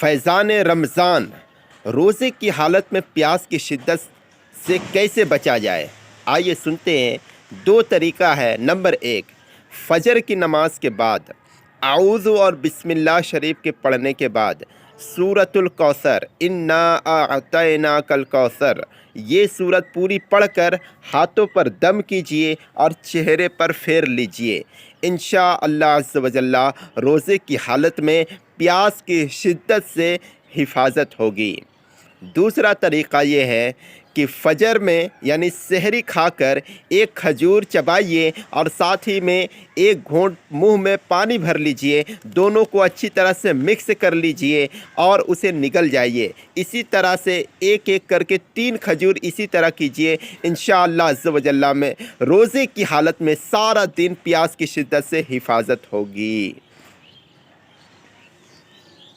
फैज़ान रमज़ान, रोज़े की हालत में प्यास की शिद्दत से कैसे बचा जाए। आइए सुनते हैं। दो तरीका है। नंबर एक, फजर की नमाज के बाद आऊज़ु और बिस्मिल्लाह शरीफ के पढ़ने के बाद सूरतुल कौसर, इन्ना अअतैना कल कौसर, ये सूरत पूरी पढ़कर हाथों पर दम कीजिए और चेहरे पर फेर लीजिए। इंशाअल्लाह अज़्ज़ व जल्ला रोज़े की हालत में प्यास की शिद्दत से हिफाजत होगी। दूसरा तरीक़ा ये है कि फ़जर में यानी सहरी खाकर एक खजूर चबाइए और साथ ही में एक घूंट मुंह में पानी भर लीजिए। दोनों को अच्छी तरह से मिक्स कर लीजिए और उसे निगल जाइए। इसी तरह से एक एक करके 3 खजूर इसी तरह कीजिए। इंशाअल्लाह अज़्ज़ व जल्ला में रोज़े की हालत में सारा दिन प्यास की शिद्दत से हिफाजत होगी।